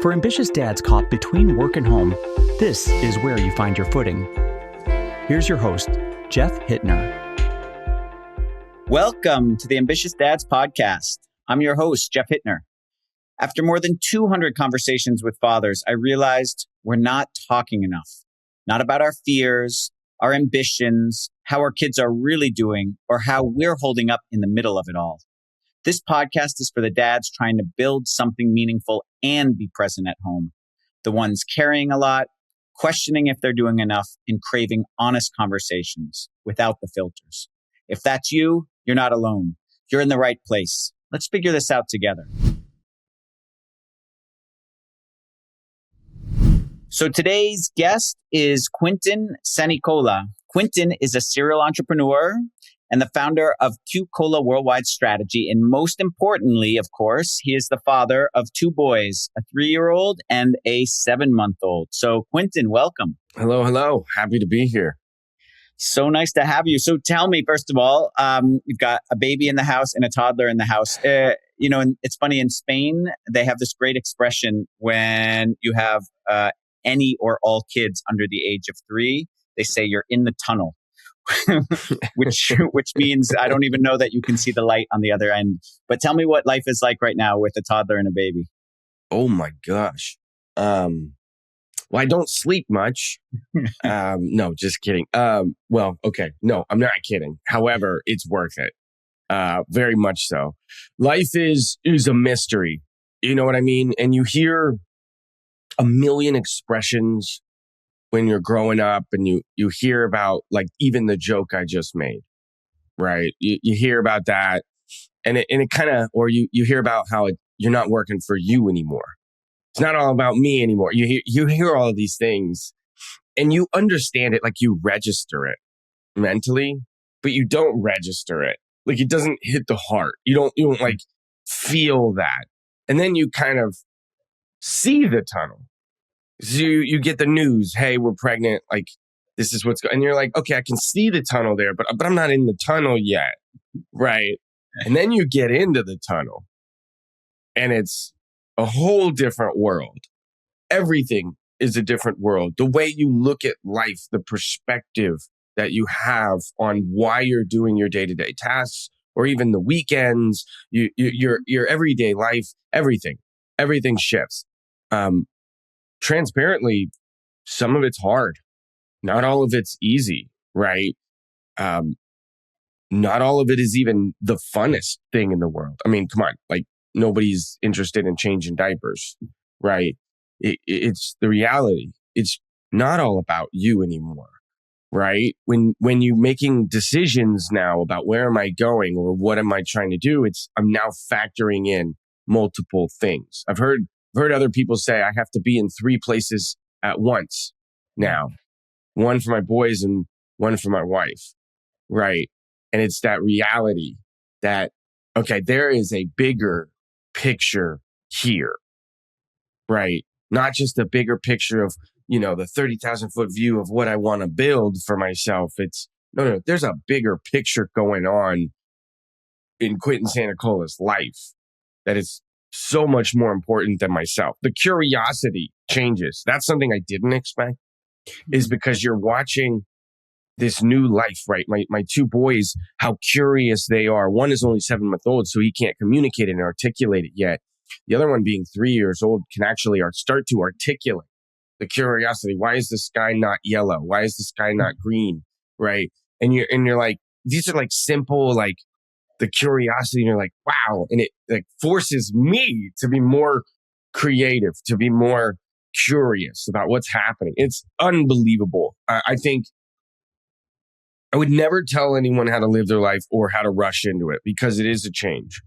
For ambitious dads caught between work and home, this is where you find your footing. Here's your host, Jeff Hittner. Welcome to the Ambitious Dads Podcast. I'm your host, Jeff Hittner. After more than 200 conversations with fathers, I realized we're not talking enough. Not about our fears, our ambitions, how our kids are really doing, or how we're holding up in the middle of it all. This podcast is for the dads trying to build something meaningful and be present at home. The ones carrying a lot, questioning if they're doing enough, and craving honest conversations without the filters. If that's you, you're not alone. You're in the right place. Let's figure this out together. So today's guest is Quinton Sanicola. Quinton is a serial entrepreneur and the founder of Q-Cola Worldwide Strategy. And most importantly, of course, he is the father of two boys, a 3-year-old and a 7-month-old. So Quinton, welcome. Hello. Happy to be here. So nice to have you. So tell me, first of all, you've got a baby in the house and a toddler in the house. And it's funny, in Spain, they have this great expression when you have any or all kids under the age of 3, they say you're in the tunnel. which means I don't even know that you can see the light on the other end. But tell me what life is like right now with a toddler and a baby. Oh my gosh. Well, I don't sleep much. No, just kidding. Well, okay. No, I'm not kidding. However, it's worth it. Very much so. Life is a mystery. You know what I mean? And you hear a million expressions when you're growing up, and you hear about, like, even the joke I just made, right? You hear about that, and it kind of, or you hear about how you're not working for you anymore. It's not all about me anymore. You hear all of these things, and you understand it, like you register it mentally, but you don't register it. Like, it doesn't hit the heart. You don't like feel that, and then you kind of see the tunnel. So you get the news, hey, we're pregnant, like, this is what's going on. And you're like, okay, I can see the tunnel there, but I'm not in the tunnel yet, right? And then you get into the tunnel, and it's a whole different world. Everything is a different world. The way you look at life, the perspective that you have on why you're doing your day-to-day tasks, or even the weekends, your everyday life, everything shifts. Transparently, some of it's hard. Not all of it's easy, right? Not all of it is even the funnest thing in the world. I mean, come on, like, nobody's interested in changing diapers, right? It's the reality. It's not all about you anymore, right? When you're making decisions now about where am I going or what am I trying to do, I'm now factoring in multiple things. I've heard other people say I have to be in 3 places at once now. One for my boys and one for my wife, right? And it's that reality that, okay, there is a bigger picture here, right? Not just a bigger picture of, the 30,000 foot view of what I want to build for myself. It's no, there's a bigger picture going on in Quinton Sanicola's life that is so much more important than myself. The curiosity changes. That's something I didn't expect, is because you're watching this new life, right? My 2 boys, how curious they are. One is only 7-month-old, so he can't communicate and articulate it yet. The other one, being 3 years old, can actually start to articulate the curiosity. Why is the sky not yellow? Why is the sky not green? Right? And you're like, these are like simple, like, the curiosity, and you're like, wow. And it, like, forces me to be more creative, to be more curious about what's happening. It's unbelievable. I think I would never tell anyone how to live their life or how to rush into it, because it is a change,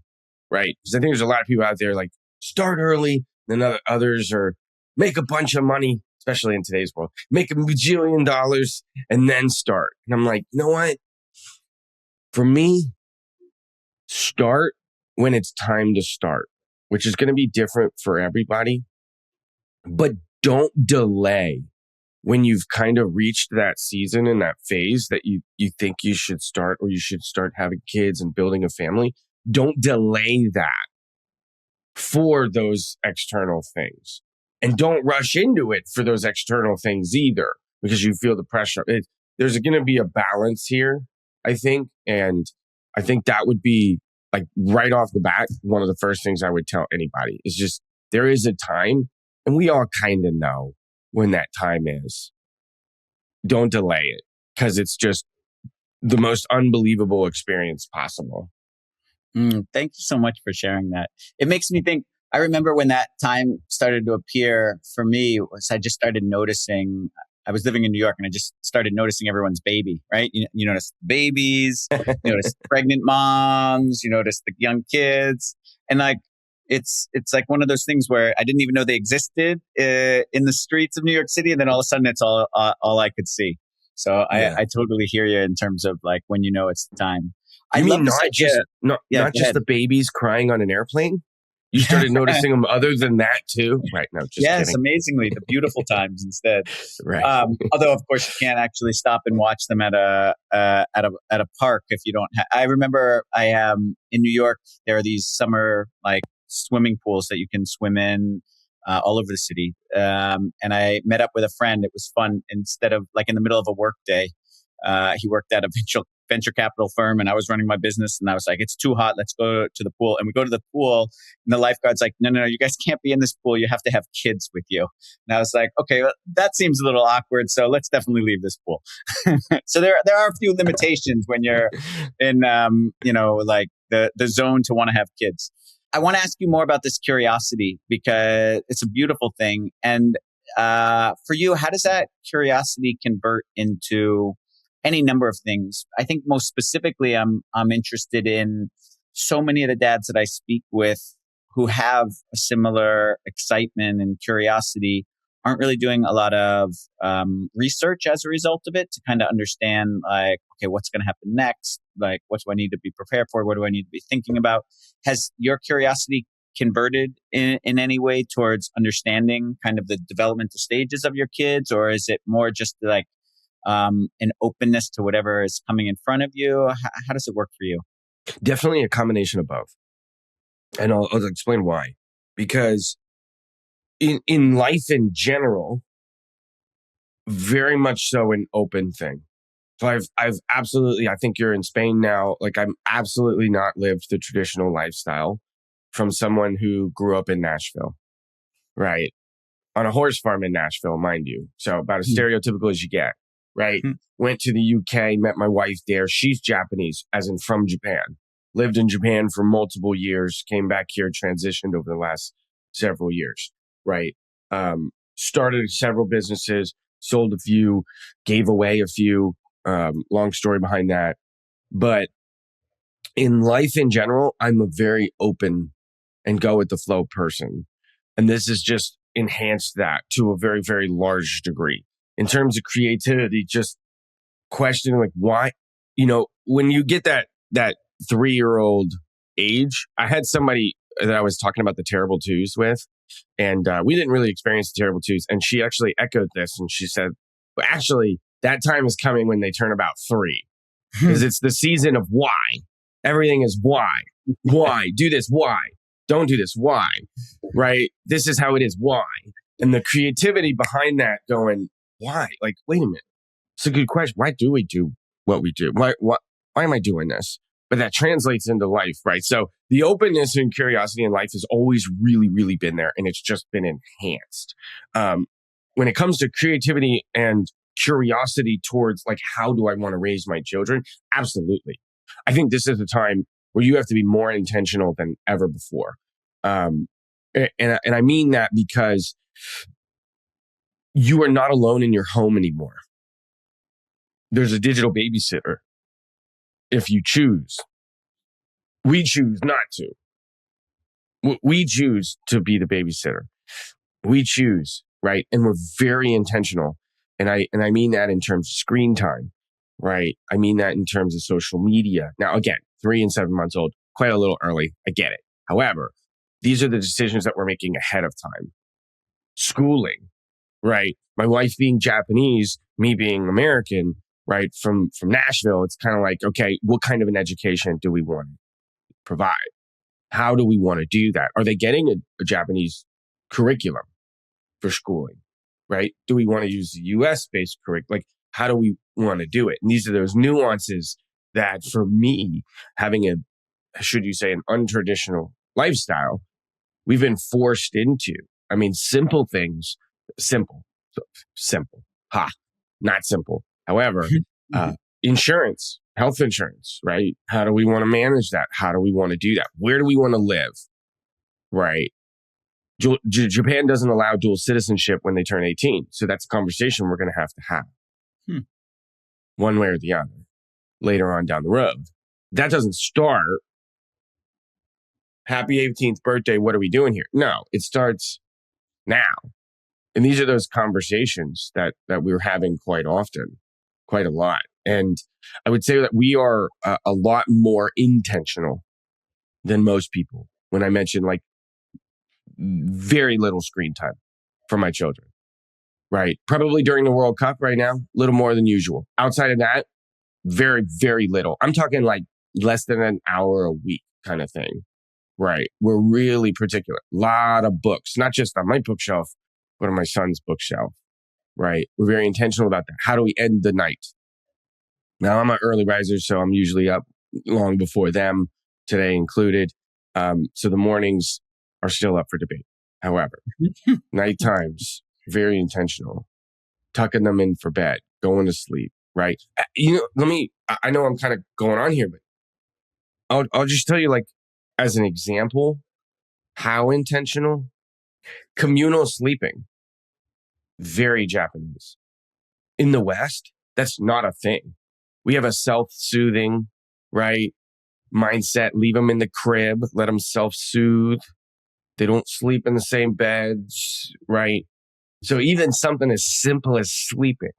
right? Because I think there's a lot of people out there like, start early, then others are make a bunch of money, especially in today's world, make $1 bajillion and then start. And I'm like, you know what? For me, start when it's time to start, which is going to be different for everybody. But don't delay when you've kind of reached that season and that phase that you think you should start, or you should start having kids and building a family. Don't delay that for those external things. And don't rush into it for those external things either, because you feel the pressure. There's going to be a balance here, I think. And I think that would be like right off the bat, one of the first things I would tell anybody is just there is a time, and we all kind of know when that time is. Don't delay it, because it's just the most unbelievable experience possible. Thank you so much for sharing that. It makes me think, I remember when that time started to appear for me, was I just started noticing, I was living in New York and I just started noticing everyone's baby, right? You notice babies, you notice pregnant moms, you notice the young kids. And like, it's like one of those things where I didn't even know they existed in the streets of New York City. And then all of a sudden it's all I could see. So Yeah. I totally hear you in terms of like when you know it's the time. I I mean, love this idea. not Yeah, go just ahead. the babies crying on an airplane. You started noticing them other than that too, right? No, just Yes, kidding. amazingly, the beautiful times instead. Right. Although, of course, you can't actually stop and watch them at a park if you don't. I remember in New York. There are these summer like swimming pools that you can swim in all over the city. And I met up with a friend. It was fun. Instead of like in the middle of a work day, he worked at a venture capital firm, and I was running my business. And I was like, "It's too hot. Let's go to the pool." And we go to the pool, and the lifeguard's like, "No, you guys can't be in this pool. You have to have kids with you." And I was like, "Okay, well, that seems a little awkward. So let's definitely leave this pool." So there are a few limitations when you're in, like the zone to want to have kids. I want to ask you more about this curiosity because it's a beautiful thing. And for you, how does that curiosity convert into any number of things? I think most specifically, I'm interested in so many of the dads that I speak with who have a similar excitement and curiosity aren't really doing a lot of research as a result of it to kind of understand like, okay, what's going to happen next? Like, what do I need to be prepared for? What do I need to be thinking about? Has your curiosity converted in any way towards understanding kind of the developmental stages of your kids? Or is it more just like an openness to whatever is coming in front of you? How does it work for you? Definitely a combination of both. And I'll explain why. Because in life in general, very much so an open thing. So I've absolutely, I think you're in Spain now. Like I'm absolutely not lived the traditional lifestyle from someone who grew up in Nashville, right? On a horse farm in Nashville, mind you. So about as stereotypical as you get, right? Went to the UK, met my wife there. She's Japanese, as in from Japan. Lived in Japan for multiple years, came back here, transitioned over the last several years, right? Started several businesses, sold a few, gave away a few. Long story behind that. But in life in general, I'm a very open and go with the flow person. And this has just enhanced that to a very, very large degree. In terms of creativity, just questioning like why, when you get that 3-year-old age, I had somebody that I was talking about the terrible twos with, and we didn't really experience the terrible twos. And she actually echoed this, and she said, well, actually, that time is coming when they turn about 3, because it's the season of why. Everything is why. Why? Do this. Why? Don't do this. Why? Right? This is how it is. Why? And the creativity behind that going, why? Like, wait a minute. It's a good question. Why do we do what we do? Why am I doing this? But that translates into life, right? So the openness and curiosity in life has always really, really been there, and it's just been enhanced. When it comes to creativity and curiosity towards like, how do I want to raise my children? Absolutely. I think this is a time where you have to be more intentional than ever before. And I mean that because you are not alone in your home anymore. There's a digital babysitter if you choose. We choose not to. We choose to be the babysitter. We choose, right? And we're very intentional. And I mean that in terms of screen time, right? I mean that in terms of social media. Now, again, 3 and 7 months old, quite a little early. I get it. However, these are the decisions that we're making ahead of time. Schooling, right? My wife being Japanese, me being American, right? From Nashville, it's kind of like, okay, what kind of an education do we want to provide? How do we want to do that? Are they getting a Japanese curriculum? for schooling, right? Do we want to use the US based curriculum? Like, how do we want to do it? And these are those nuances that for me, having should you say, an untraditional lifestyle, we've been forced into. I mean, simple things, simple, ha, not simple. However, insurance, health insurance, right? How do we want to manage that? How do we want to do that? Where do we want to live? Right. Japan doesn't allow dual citizenship when they turn 18. So that's a conversation we're going to have one way or the other later on down the road. That doesn't start happy 18th birthday. What are we doing here? No, it starts now. And these are those conversations that we're having quite often, quite a lot. And I would say that we are a lot more intentional than most people. When I mention like very little screen time for my children, right? Probably during the World Cup right now, a little more than usual. Outside of that, very, very little. I'm talking like less than an hour a week kind of thing, right? We're really particular. A lot of books, not just on my bookshelf, but on my son's bookshelf, right? We're very intentional about that. How do we end the night? Now, I'm an early riser, so I'm usually up long before them, today included. So the mornings are still up for debate. However, night times, very intentional, tucking them in for bed, going to sleep, right? I know I'm kind of going on here, but I'll just tell you, like, as an example, how intentional. Communal sleeping, very Japanese. In the West, that's not a thing. We have a self-soothing, right, mindset. Leave them in the crib, let them self-soothe. They don't sleep in the same beds, right? So even something as simple as sleeping,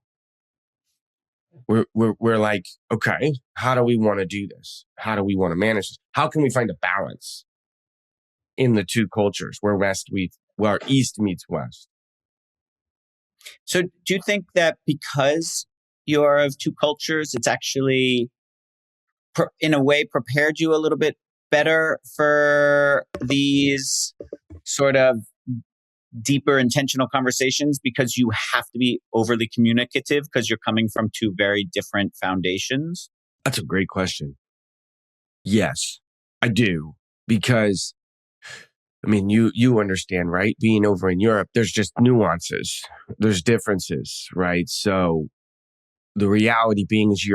we're like, okay, how do we want to do this? How do we want to manage this? How can we find a balance in the two cultures where East meets West? So do you think that because you're of two cultures, it's actually in a way prepared you a little bit better for these sort of deeper intentional conversations because you have to be overly communicative because you're coming from two very different foundations? That's a great question. Yes, I do. Because, I mean, you understand, right? Being over in Europe, there's just nuances. There's differences, right? So the reality being is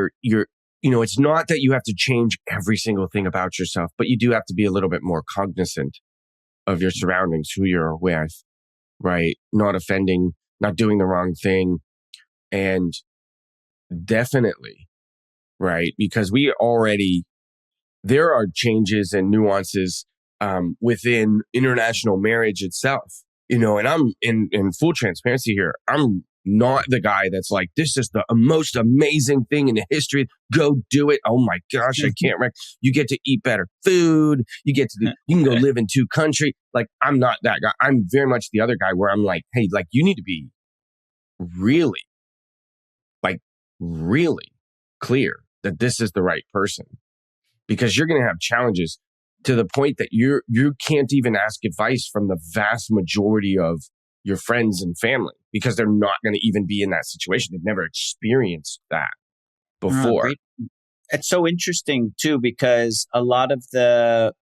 it's not that you have to change every single thing about yourself, but you do have to be a little bit more cognizant of your surroundings, who you're with, right? Not offending, not doing the wrong thing. And definitely, right? Because there are changes and nuances within international marriage itself, and I'm in full transparency here. I'm not the guy that's like, this is the most amazing thing in the history. Go do it. Oh my gosh, I can't. You get to eat better food. You can go live in two countries. Like, I'm not that guy. I'm very much the other guy where I'm like, hey, like, you need to be really, like, really clear that this is the right person, because you're going to have challenges to the point that you can't even ask advice from the vast majority of your friends and family, because they're not going to even be in that situation. They've never experienced that before. Great. It's so interesting too, because a lot of the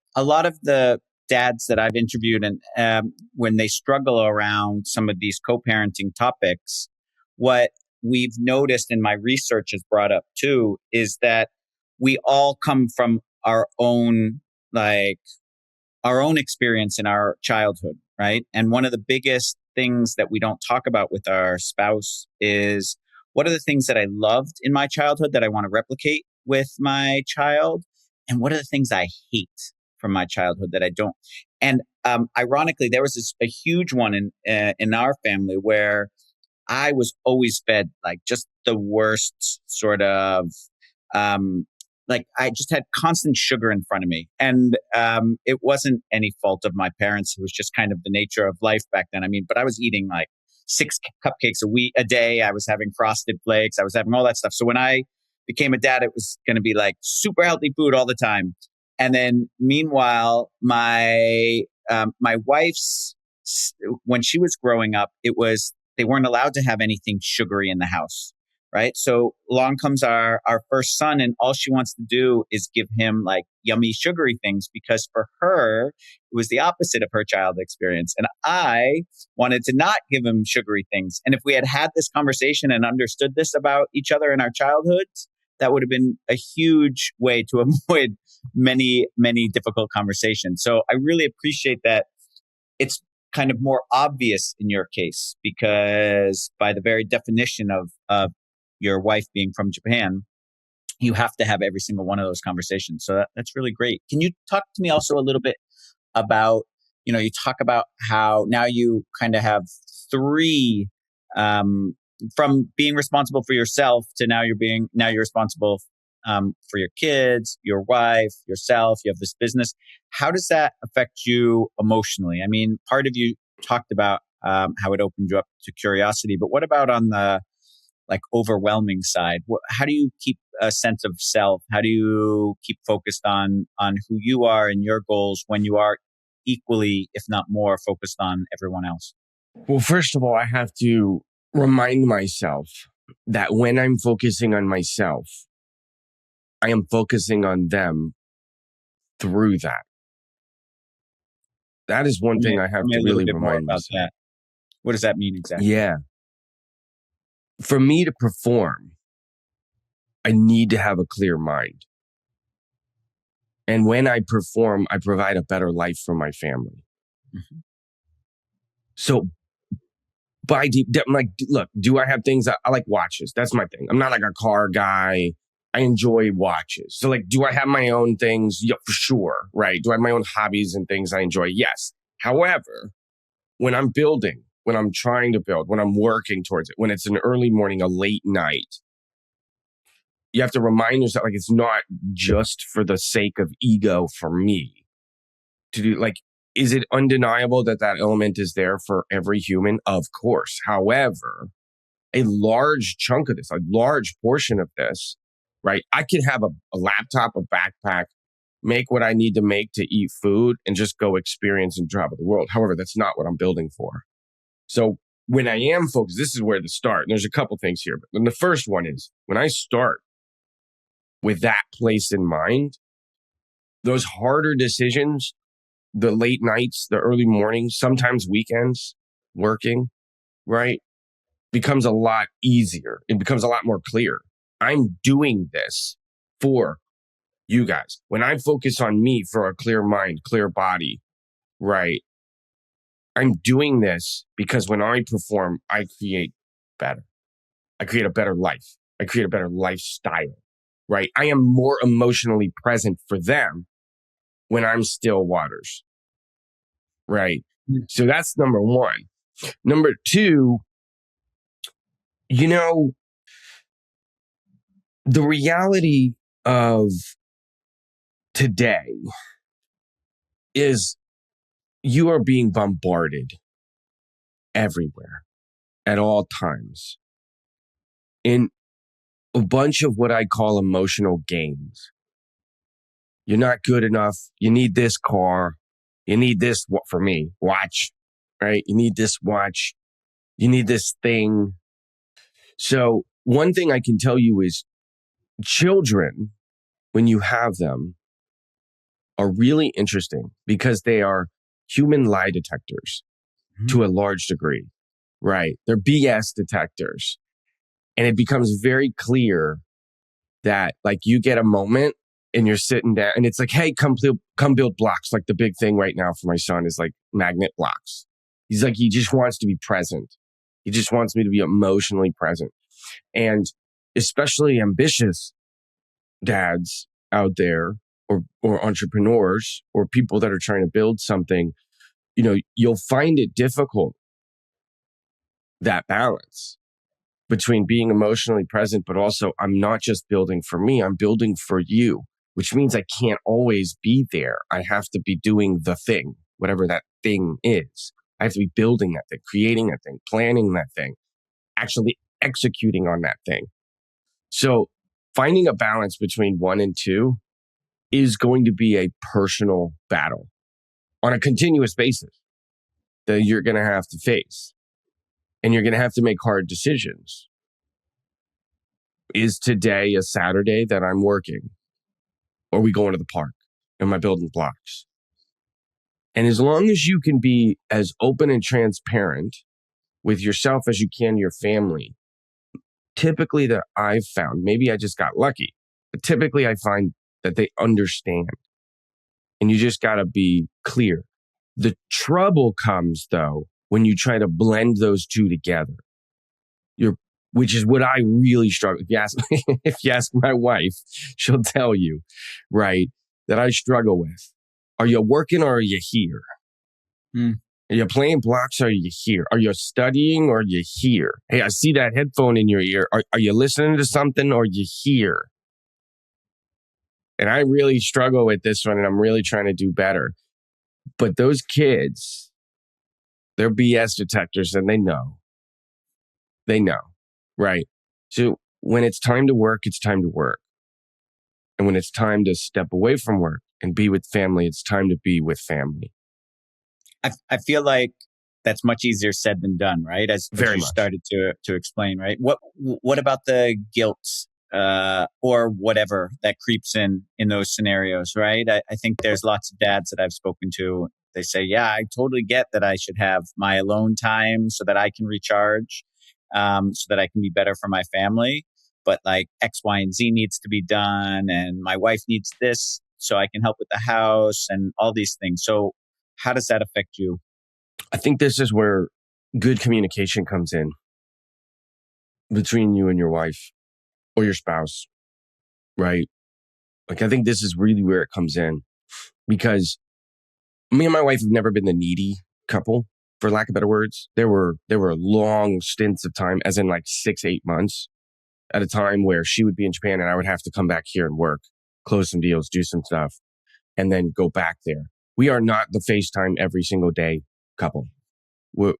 dads that I've interviewed, and when they struggle around some of these co-parenting topics, what we've noticed, and my research has brought up too, is that we all come from our own experience in our childhood, right? And one of the biggest things that we don't talk about with our spouse is, what are the things that I loved in my childhood that I want to replicate with my child? And what are the things I hate from my childhood that I don't? And ironically, there was a huge one in our family where I was always fed like just the worst sort of, like I just had constant sugar in front of me. And it wasn't any fault of my parents. It was just kind of the nature of life back then. I mean, but I was eating like 6 cupcakes a day. I was having Frosted Flakes. I was having all that stuff. So when I became a dad, it was going to be like super healthy food all the time. And then meanwhile, my wife's when she was growing up, they weren't allowed to have anything sugary in the house, right? So along comes our first son, and all she wants to do is give him like yummy sugary things, because for her it was the opposite of her child experience, and I wanted to not give him sugary things. And if we had had this conversation and understood this about each other in our childhoods, that would have been a huge way to avoid many difficult conversations. So I really appreciate that it's kind of more obvious in your case, because by the very definition of your wife being from Japan, you have to have every single one of those conversations. So that's really great. Can you talk to me also a little bit about, you talk about how now you kind of have three, from being responsible for yourself to now you're responsible for your kids, your wife, yourself. You have this business. How does that affect you emotionally? I mean, part of you talked about how it opened you up to curiosity, but what about on the like overwhelming side? How do you keep a sense of self? How do you keep focused on who you are and your goals when you are equally, if not more, focused on everyone else? Well, first of all, I have to remind myself that when I'm focusing on myself, I am focusing on them through that. That is one thing I have to really remind myself. That. What does that mean exactly? Yeah. For me to perform, I need to have a clear mind. And when I perform, I provide a better life for my family. Mm-hmm. So by deep, I'm like, look, do I have things I like watches? That's my thing. I'm not like a car guy. I enjoy watches. So like, do I have my own things? Yeah, for sure. Right. Do I have my own hobbies and things I enjoy? Yes. However, when I'm building, when I'm trying to build, when I'm working towards it, when it's an early morning, a late night, you have to remind yourself, like, it's not just for the sake of ego for me to do. Like, is it undeniable that element is there for every human? Of course. However, a large chunk of this, a large portion of this, right? I could have a laptop, a backpack, make what I need to make to eat food and just go experience and travel the world. However, that's not what I'm building for. So when I am focused, this is where to start. And there's a couple things here. But then the first one is when I start with that place in mind, those harder decisions, the late nights, the early mornings, sometimes weekends, working, right, becomes a lot easier. It becomes a lot more clear. I'm doing this for you guys. When I focus on me for a clear mind, clear body, right, I'm doing this because when I perform, I create better. I create a better life. I create a better lifestyle, right? I am more emotionally present for them when I'm still waters, right? Mm-hmm. So that's number one. Number two, the reality of today is you are being bombarded everywhere at all times in a bunch of what I call emotional games. You're not good enough. You need this car. You need this, for me, watch, right? You need this watch. You need this thing. So one thing I can tell you is children, when you have them, are really interesting because they are human lie detectors to a large degree, right? They're BS detectors. And it becomes very clear that like you get a moment and you're sitting down and it's like, hey, come build blocks. Like the big thing right now for my son is like magnet blocks. He's like, he just wants to be present. He just wants me to be emotionally present. And especially ambitious dads out there or entrepreneurs or people that are trying to build something, you'll find it difficult, that balance between being emotionally present, but also I'm not just building for me, I'm building for you, which means I can't always be there. I have to be doing the thing, whatever that thing is. I have to be building that thing, creating that thing, planning that thing, actually executing on that thing. So finding a balance between one and two is going to be a personal battle on a continuous basis. that you're going to have to face. And you're going to have to make hard decisions. Is today a Saturday that I'm working? Or are we going to the park? Am I building blocks? And as long as you can be as open and transparent with yourself as you can your family, typically that I've found, maybe I just got lucky, but typically I find that they understand. And you just got to be clear. The trouble comes, though, when you try to blend those two together. Which is what I really struggle. If you ask my wife, she'll tell you, right, that I struggle with. Are you working or are you here? Are you playing blocks or are you here? Are you studying or are you here? Hey, I see that headphone in your ear. Are you listening to something or are you here? And I really struggle with this one, and I'm really trying to do better. But those kids, they're BS detectors, and they know. They know, right? So when it's time to work, it's time to work. And when it's time to step away from work and be with family, it's time to be with family. I feel like that's much easier said than done, right? As you started to explain, right? What about the guilt or whatever that creeps in those scenarios, right? I think there's lots of dads that I've spoken to. They say, yeah, I totally get that I should have my alone time so that I can recharge, so that I can be better for my family. But like X, Y, and Z needs to be done. And my wife needs this so I can help with the house and all these things. So how does that affect you? I think this is where good communication comes in between you and your wife or your spouse, right? Like, I think this is really where it comes in, because me and my wife have never been the needy couple, for lack of better words. There were long stints of time, as in like 6-8 months at a time, where she would be in Japan and I would have to come back here and work, close some deals, do some stuff, and then go back there. We are not the FaceTime every single day couple. We're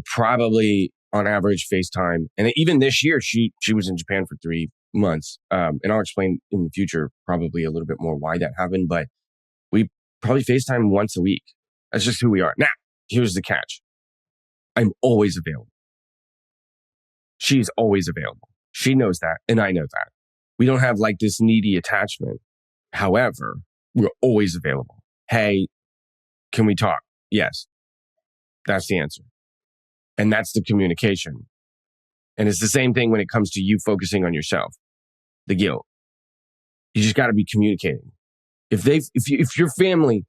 probably on average FaceTime. And even this year, she was in Japan for 3 months. And I'll explain in the future probably a little bit more why that happened, but we probably FaceTime once a week. That's just who we are. Now, here's the catch. I'm always available. She's always available. She knows that, and I know that. We don't have like this needy attachment. However, we're always available. Hey, can we talk? Yes. That's the answer. And that's the communication. And it's the same thing when it comes to you focusing on yourself, the guilt. You just got to be communicating. If your family,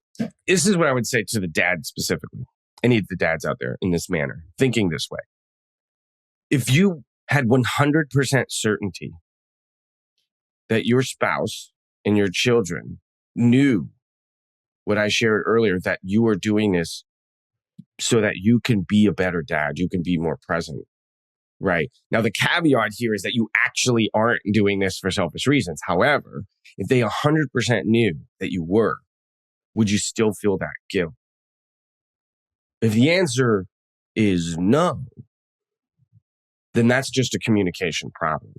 this is what I would say to the dad specifically, any of the dads out there in this manner, thinking this way. If you had 100% certainty that your spouse and your children knew what I shared earlier, that you are doing this so that you can be a better dad, you can be more present, right? Now, the caveat here is that you actually aren't doing this for selfish reasons. However, if they 100% knew that you were, would you still feel that guilt? If the answer is no, then that's just a communication problem.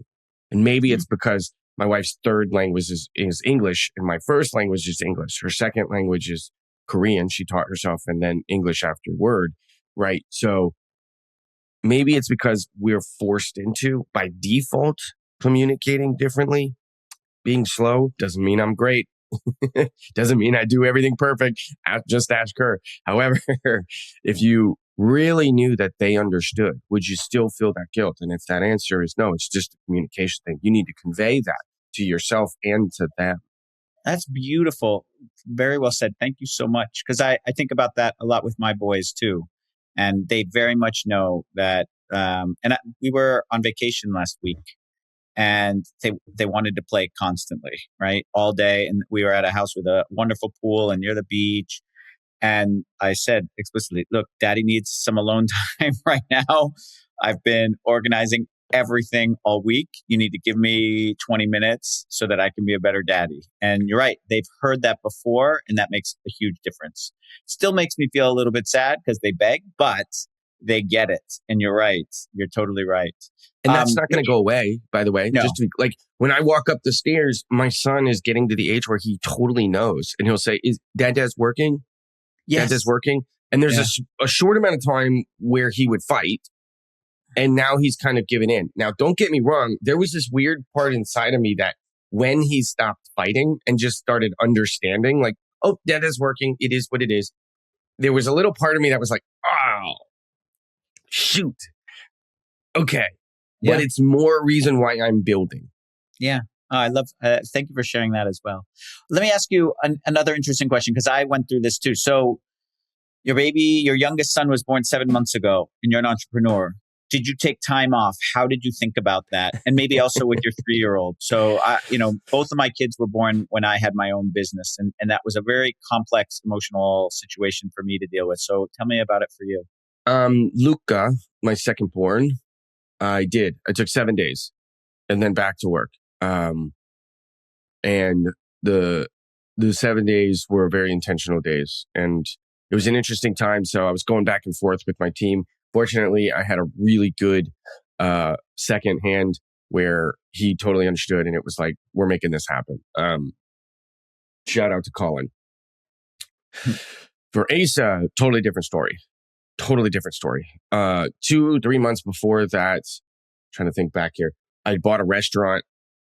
And maybe it's because my wife's third language is English, and my first language is English. Her second language is Korean. She taught herself, and then English afterward, right? So maybe it's because we're forced into, by default, communicating differently. Being slow doesn't mean I'm great. Doesn't mean I do everything perfect. Just ask her. However, if you really knew that they understood, would you still feel that guilt? And if that answer is no, it's just a communication thing. You need to convey that to yourself and to them. That's beautiful. Very well said. Thank you so much. Because I think about that a lot with my boys too. And they very much know that. We were on vacation last week, and they wanted to play constantly, right? All day. And we were at a house with a wonderful pool and near the beach. And I said explicitly, look, daddy needs some alone time right now. I've been organizing everything all week. You need to give me 20 minutes so that I can be a better daddy. And you're right. They've heard that before, and that makes a huge difference. Still makes me feel a little bit sad because they beg, but they get it. And you're right. You're totally right. And that's not going to go away, by the way. No. Just to be, like, when I walk up the stairs, my son is getting to the age where he totally knows. And he'll say, is Dad's working? Yes. Dad's working. And there's a short amount of time where he would fight. And now he's kind of given in. Now, don't get me wrong. There was this weird part inside of me that when he stopped fighting and just started understanding, like, oh, that is working. It is what it is. There was a little part of me that was like, oh, shoot. Okay. Yeah. But it's more reason why I'm building. Yeah. Oh, I love, thank you for sharing that as well. Let me ask you another interesting question, because I went through this too. So your youngest son was born 7 months ago and you're an entrepreneur. Did you take time off? How did you think about that? And maybe also with your 3-year-old. So, both of my kids were born when I had my own business. And that was a very complex emotional situation for me to deal with. So tell me about it for you. Luca, my second born, I took 7 days and then back to work. And the 7 days were very intentional days. And it was an interesting time. So I was going back and forth with my team. Fortunately, I had a really good second hand where he totally understood, and it was like, we're making this happen. Shout out to Colin. For Asa, totally different story. 2-3 months before that, trying to think back here, I bought a restaurant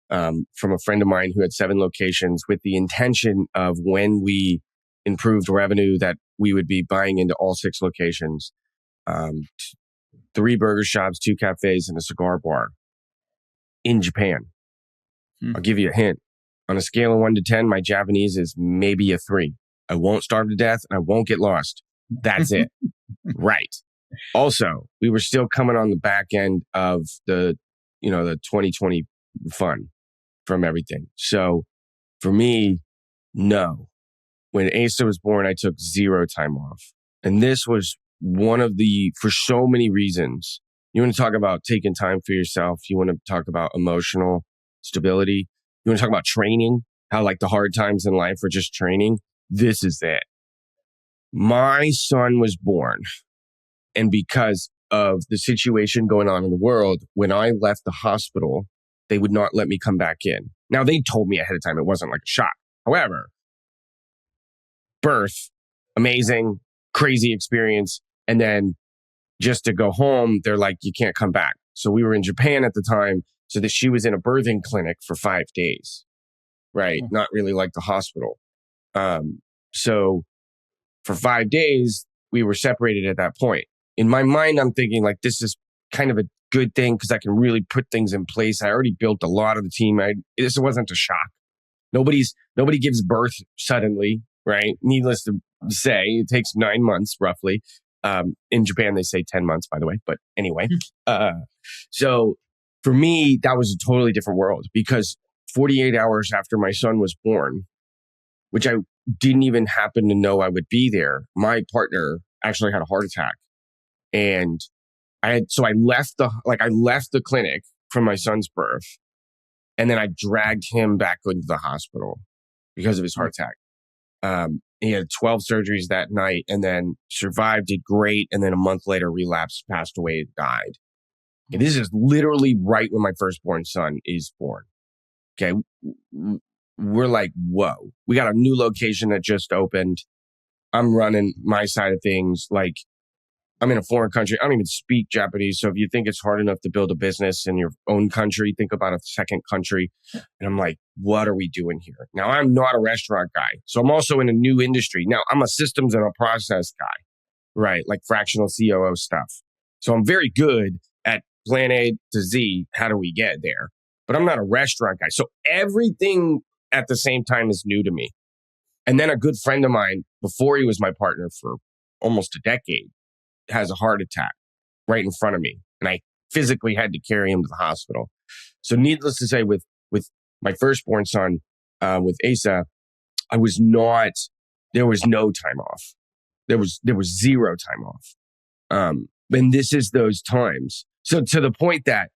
from a friend of mine who had 7 locations with the intention of when we improved revenue that we would be buying into all 6 locations. 3 burger shops, 2 cafes, and a cigar bar in Japan. I'll give you a hint. On a scale of 1 to 10, my Japanese is maybe a 3. I won't starve to death and I won't get lost. That's it. Right. Also, we were still coming on the back end of the 2020 fun from everything. So for me, no. When Asa was born, I took 0 time off. And this was for so many reasons. You want to talk about taking time for yourself. You want to talk about emotional stability. You want to talk about training, how like the hard times in life are just training. This is it. My son was born. And because of the situation going on in the world, when I left the hospital, they would not let me come back in. Now, they told me ahead of time it wasn't like a shock. However, birth, amazing, crazy experience. And then just to go home, they're like, you can't come back. So we were in Japan at the time, so that she was in a birthing clinic for 5 days, right? Mm-hmm. Not really like the hospital. So for 5 days, we were separated at that point. In my mind, I'm thinking like, this is kind of a good thing because I can really put things in place. I already built a lot of the team. This wasn't a shock. Nobody gives birth suddenly, right? Needless to say, it takes 9 months roughly. In Japan, they say 10 months, by the way. But anyway, so for me, that was a totally different world because 48 hours after my son was born, which I didn't even happen to know I would be there, my partner actually had a heart attack. And I left the clinic from my son's birth. And then I dragged him back into the hospital because of his heart attack. He had 12 surgeries that night and then survived, did great. And then a month later relapsed, passed away, died. And this is literally right when my firstborn son is born. Okay. We're like, whoa, we got a new location that just opened. I'm running my side of things. Like, I'm in a foreign country. I don't even speak Japanese. So if you think it's hard enough to build a business in your own country, think about a second country. And I'm like, what are we doing here? Now, I'm not a restaurant guy. So I'm also in a new industry. Now, I'm a systems and a process guy, right? Like fractional COO stuff. So I'm very good at plan A to Z. How do we get there? But I'm not a restaurant guy. So everything at the same time is new to me. And then a good friend of mine, before he was my partner for almost a decade, has a heart attack right in front of me. And I physically had to carry him to the hospital. So needless to say, with my firstborn son, with Asa, there was no time off. There was 0 time off. And this is those times. So to the point that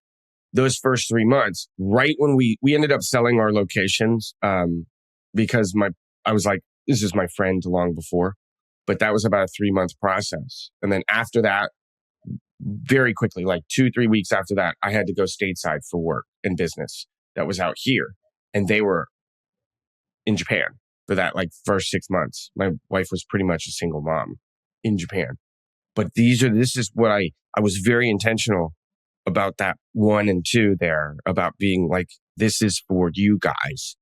those first 3 months, right when we ended up selling our locations, because I was like, this is my friend long before. But that was about a 3-month process. And then after that, very quickly, like 2-3 weeks after that, I had to go stateside for work and business that was out here. And they were in Japan for that like first 6 months. My wife was pretty much a single mom in Japan. But this is what I was very intentional about that 1 and 2 there, about being like, this is for you guys.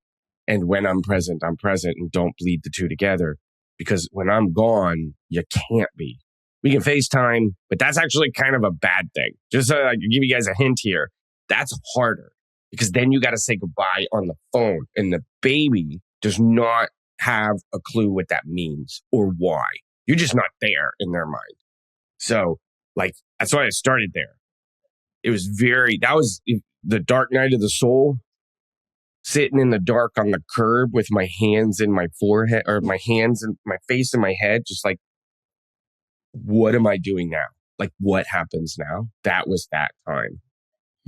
And when I'm present, and don't bleed the two together. Because when I'm gone, you can't be. We can FaceTime, but that's actually kind of a bad thing. Just so I can give you guys a hint here. That's harder because then you got to say goodbye on the phone. And the baby does not have a clue what that means or why. You're just not there in their mind. So like, that's why I started there. That was the dark night of the soul, sitting in the dark on the curb with my hands in my forehead, or my hands and my face in my head, just like, what am I doing now? Like, what happens now? That was that time.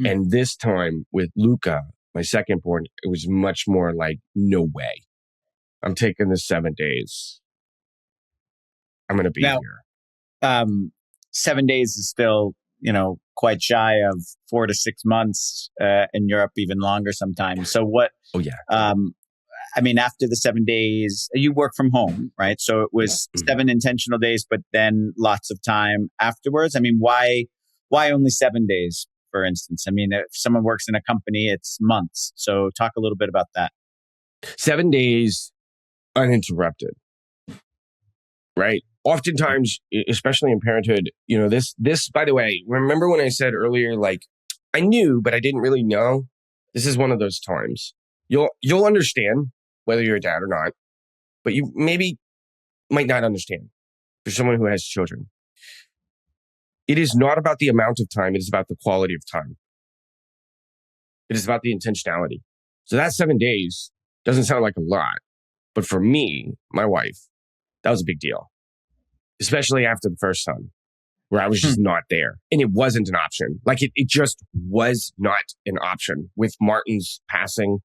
And this time with Luca, my second born, it was much more like, no way. I'm taking the 7 days. I'm going to be here. 7 days is still, quite shy of 4 to 6 months, in Europe, even longer sometimes. So what? Oh yeah. After the 7 days, you work from home, right? So it was 7 intentional days, but then lots of time afterwards. Why only 7 days, for instance? If someone works in a company, it's months. So talk a little bit about that. 7 days uninterrupted, right? Oftentimes, especially in parenthood, this, by the way, remember when I said earlier, like, I knew, but I didn't really know. This is one of those times. You'll understand whether you're a dad or not, but you maybe might not understand for someone who has children. It is not about the amount of time. It is about the quality of time. It is about the intentionality. So that 7 days doesn't sound like a lot, but for me, my wife, that was a big deal, especially after the first son, where I was just not there. And it wasn't an option. Like it just was not an option. With Martin's passing,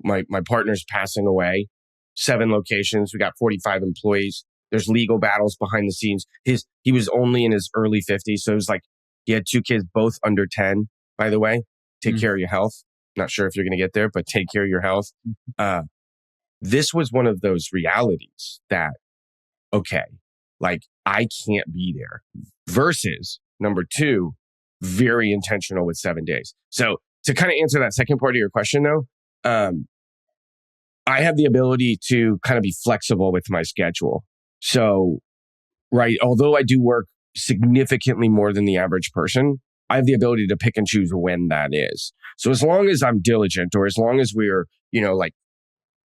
my partner's passing away, 7 locations, we got 45 employees. There's legal battles behind the scenes. He was only in his early 50s. So it was like, he had 2 kids, both under 10, by the way. Take care of your health. Not sure if you're going to get there, but take care of your health. This was one of those realities that, okay, like I can't be there, versus number 2, very intentional with 7 days. So to kind of answer that second part of your question though, I have the ability to kind of be flexible with my schedule. So, right, although I do work significantly more than the average person, I have the ability to pick and choose when that is. So as long as I'm diligent, or as long as we're, like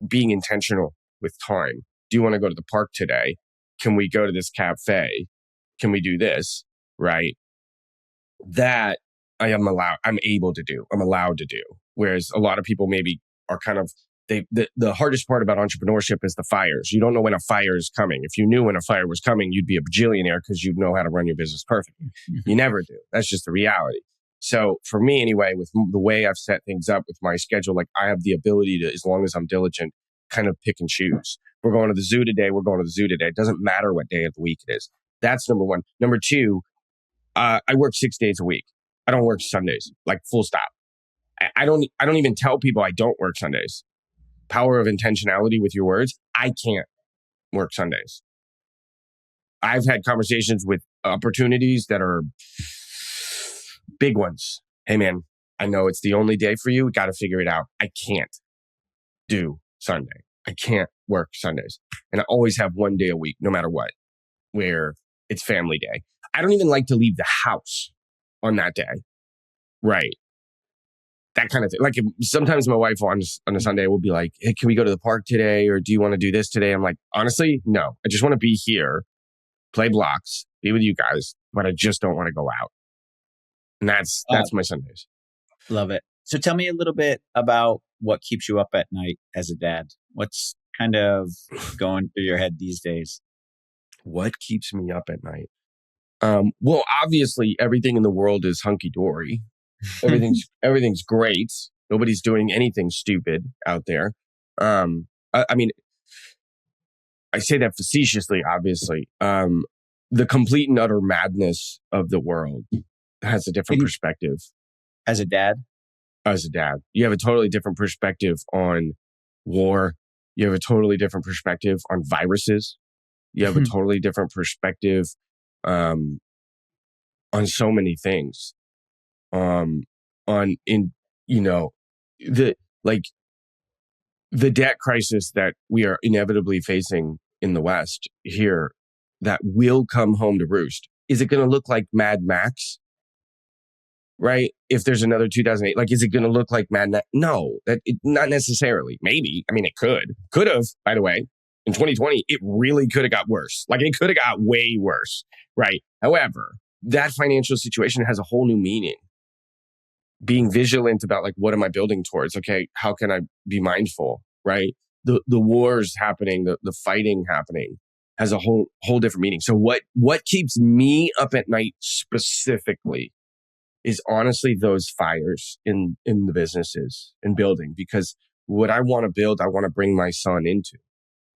being intentional with time. Do you want to go to the park today? Can we go to this cafe? Can we do this? Right? That I'm able to do. I'm allowed to do. Whereas a lot of people maybe are kind of, the hardest part about entrepreneurship is the fires. You don't know when a fire is coming. If you knew when a fire was coming, you'd be a bajillionaire because you'd know how to run your business perfectly. You never do. That's just the reality. So for me anyway, with the way I've set things up with my schedule, like I have the ability to, as long as I'm diligent, kind of pick and choose. We're going to the zoo today. We're going to the zoo today. It doesn't matter what day of the week it is. That's number 1. Number 2, I work 6 days a week. I don't work Sundays, like full stop. I don't even tell people I don't work Sundays. Power of intentionality with your words. I can't work Sundays. I've had conversations with opportunities that are big ones. Hey man, I know it's the only day for you. We got to figure it out. I can't do Sunday. I can't work Sundays. And I always have 1 day a week, no matter what, where it's family day. I don't even like to leave the house on that day. Right. That kind of thing. Like sometimes my wife on a Sunday will be like, hey, can we go to the park today? Or do you want to do this today? I'm like, honestly, no. I just want to be here, play blocks, be with you guys, but I just don't want to go out. And that's my Sundays. Love it. So tell me a little bit about what keeps you up at night as a dad. What's kind of going through your head these days? What keeps me up at night? Well, obviously everything in the world is hunky dory. Everything's great. Nobody's doing anything stupid out there. I mean, I say that facetiously, obviously. The complete and utter madness of the world has a different perspective. As a dad? As a dad. You have a totally different perspective on war. You have a totally different perspective on viruses. You have a totally different perspective on so many things. On in you know the like the debt crisis that we are inevitably facing in the West here that will come home to roost. Is it going to look like Mad Max? Right? If there's another 2008, like, is it going to look like Mad Max? No, not necessarily. Maybe. I mean, it could have, by the way, in 2020, it really could have got worse. Like, it could have got way worse. Right? However, that financial situation has a whole new meaning. Being vigilant about, like, what am I building towards? Okay, how can I be mindful? Right? The wars happening, the fighting happening has a whole different meaning. So what keeps me up at night specifically is honestly those fires in the businesses and building, because what I want to build, I want to bring my son into,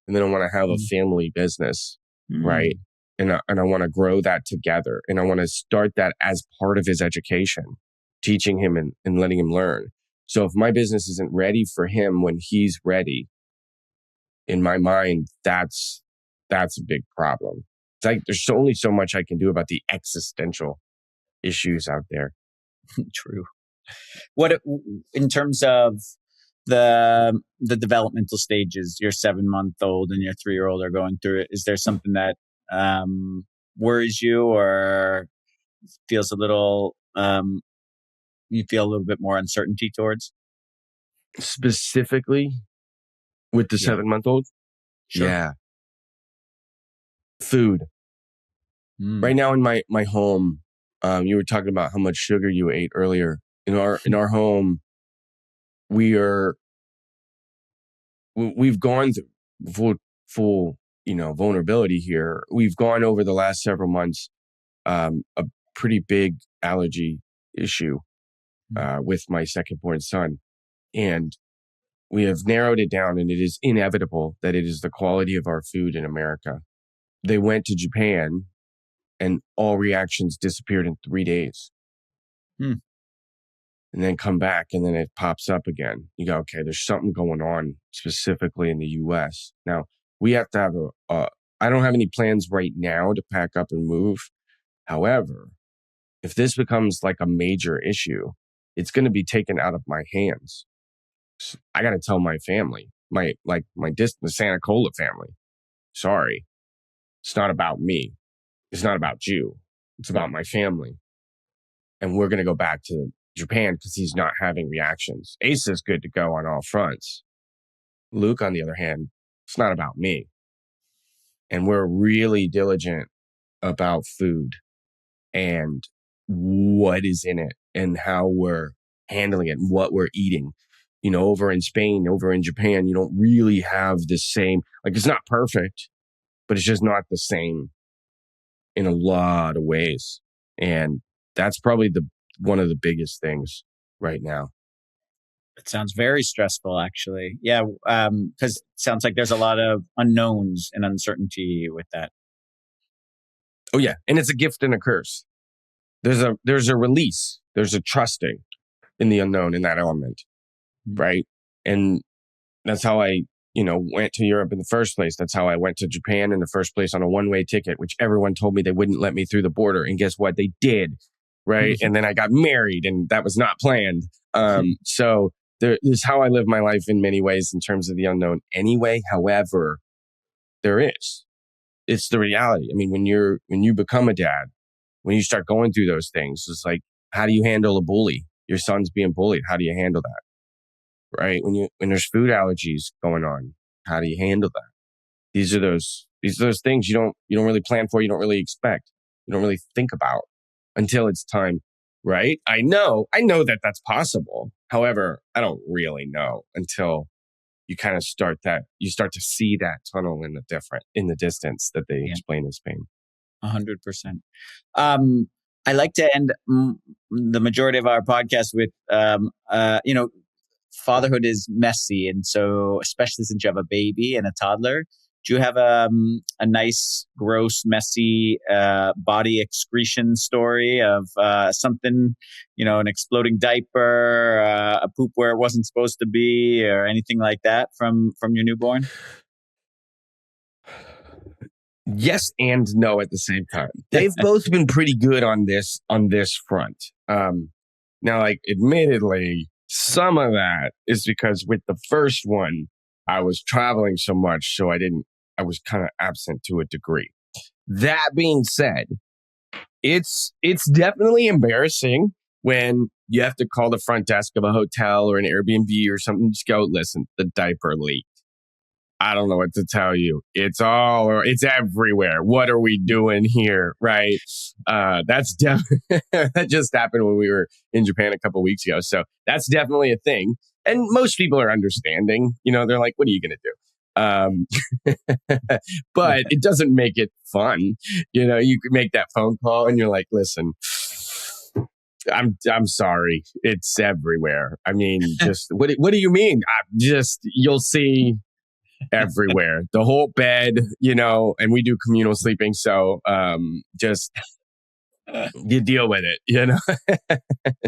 and then I want to have a family business, right? And I want to grow that together, and I want to start that as part of his education, teaching him and letting him learn. So if my business isn't ready for him when he's ready, in my mind, that's a big problem. It's like there's only so much I can do about the existential issues out there. True. What in terms of the developmental stages, your 7-month-old and your 3-year-old are going through it? Is there something that worries you or feels a little you feel a little bit more uncertainty towards? Specifically with the 7-month-old? Sure. Yeah. Food. Right now in my home, you were talking about how much sugar you ate earlier. In our home, we've gone through full vulnerability here. We've gone over the last several months a pretty big allergy issue with my second-born son, and we have narrowed it down, and it is inevitable that it is the quality of our food in America. They went to Japan, and all reactions disappeared in 3 days. And then come back, and then it pops up again. You go, okay, there's something going on specifically in the US. Now, we have to have I don't have any plans right now to pack up and move. However, if this becomes like a major issue, it's going to be taken out of my hands. So I got to tell my family, the Sanicola family, sorry, it's not about me. It's not about you. It's about my family. And we're going to go back to Japan because he's not having reactions. Ace is good to go on all fronts. Luke, on the other hand, it's not about me. And we're really diligent about food and what is in it and how we're handling it and what we're eating. Over in Spain, over in Japan, you don't really have the same, like, it's not perfect, but it's just not the same in a lot of ways. And that's probably one of the biggest things right now. It sounds very stressful, actually. Yeah, because it sounds like there's a lot of unknowns and uncertainty with that. Oh yeah, and it's a gift and a curse. There's a release. There's a trusting in the unknown in that element, right? And that's how I, went to Europe in the first place. That's how I went to Japan in the first place on a one-way ticket, which everyone told me they wouldn't let me through the border. And guess what? They did, right? And then I got married, and that was not planned. So this is how I live my life in many ways in terms of the unknown anyway. However, it's the reality. I mean, when you become a dad, when you start going through those things, it's like, how do you handle a bully? Your son's being bullied. How do you handle that? Right? When there's food allergies going on, how do you handle that? These are those things you don't really plan for, you don't really expect, you don't really think about until it's time, right? I know that that's possible. However, I don't really know until you kind of start to see that tunnel in the distance that they explain as pain. 100%. I like to end the majority of our podcast with, fatherhood is messy. And so, especially since you have a baby and a toddler, do you have a nice, gross, messy body excretion story of something, an exploding diaper, a poop where it wasn't supposed to be, or anything like that from your newborn? Yes and no at the same time. They've both been pretty good on this front. Now, like, admittedly, some of that is because with the first one, I was traveling so much, so I was kind of absent to a degree. That being said, it's definitely embarrassing when you have to call the front desk of a hotel or an Airbnb or something. Just go, listen, the diaper leaked. I don't know what to tell you. It's everywhere. What are we doing here? Right. That just happened when we were in Japan a couple of weeks ago. So that's definitely a thing. And most people are understanding, they're like, what are you going to do? But it doesn't make it fun. You could make that phone call and you're like, listen, I'm sorry. It's everywhere. I mean, just what do you mean? You'll see everywhere, the whole bed, and we do communal sleeping. So, just you deal with it,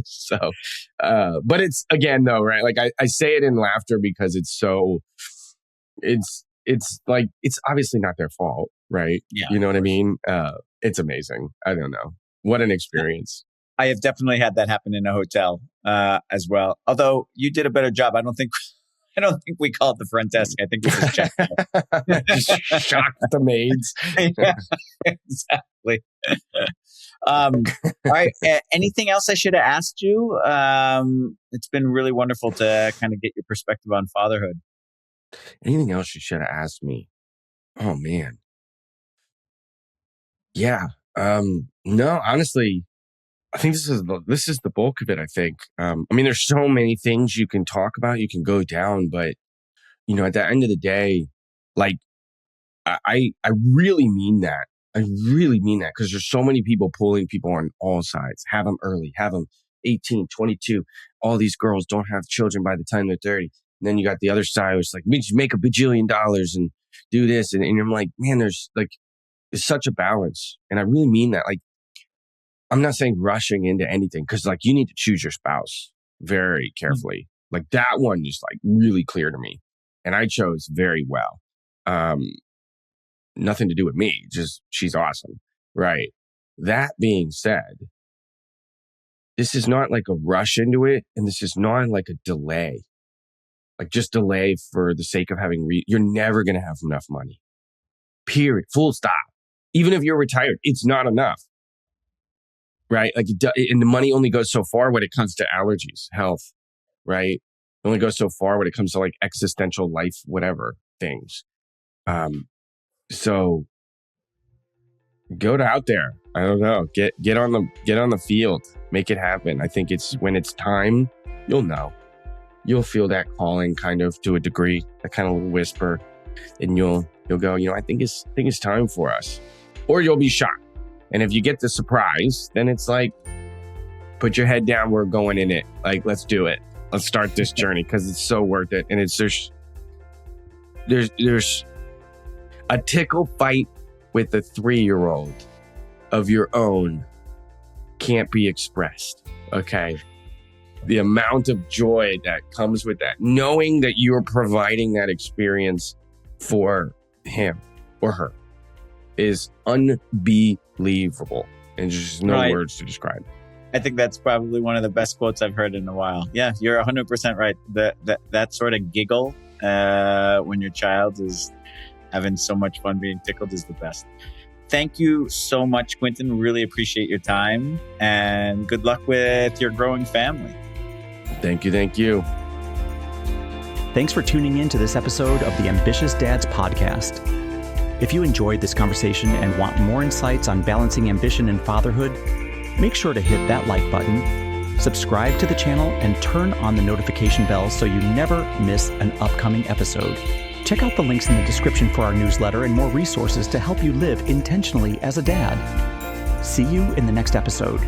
So, but it's again though, right? Like I say it in laughter because it's like, it's obviously not their fault, right? Yeah, you know what I mean? It's amazing. I don't know. What an experience. I have definitely had that happen in a hotel, as well. Although you did a better job. I don't think we called the front desk. I think we just checked. Just shocked the maids. Yeah, exactly. All right. Anything else I should have asked you? It's been really wonderful to kind of get your perspective on fatherhood. Anything else you should have asked me? Oh man. Yeah. No, honestly, I think this is the bulk of it. I think. I mean, there's so many things you can talk about, you can go down, but at the end of the day, like I really mean that. I really mean that because there's so many people pulling people on all sides. Have them early, have them 18, 22. All these girls don't have children by the time they're 30. And then you got the other side, which is like, we just make $1 bajillion and do this. And I'm like, man, there's such a balance. And I really mean that. Like, I'm not saying rushing into anything because like you need to choose your spouse very carefully. Like that one is like really clear to me. And I chose very well. Nothing to do with me, just she's awesome. Right. That being said, this is not like a rush into it. And this is not like a delay. Like just delay for the sake of having, you're never going to have enough money. Period. Full stop. Even if you're retired, it's not enough. Right? Like, and the money only goes so far when it comes to allergies, health, right? It only goes so far when it comes to like existential life, whatever things. So go out there. I don't know. Get on the field. Make it happen. I think it's when it's time, you'll know. You'll feel that calling kind of to a degree, that kind of whisper, and you'll go, I think it's time for us. Or you'll be shocked. And if you get the surprise, then it's like, put your head down. We're going in it. Like, let's do it. Let's start this journey because it's so worth it. And it's there's a tickle fight with a 3-year-old of your own can't be expressed. Okay. The amount of joy that comes with that, knowing that you're providing that experience for him or her is unbelievable. And there's just no words to describe. I think that's probably one of the best quotes I've heard in a while. Yeah, you're 100% right. That sort of giggle when your child is having so much fun being tickled is the best. Thank you so much, Quinton. Really appreciate your time and good luck with your growing family. Thank you. Thanks for tuning in to this episode of the Ambitious Dads Podcast. If you enjoyed this conversation and want more insights on balancing ambition and fatherhood, make sure to hit that like button, subscribe to the channel, and turn on the notification bell so you never miss an upcoming episode. Check out the links in the description for our newsletter and more resources to help you live intentionally as a dad. See you in the next episode.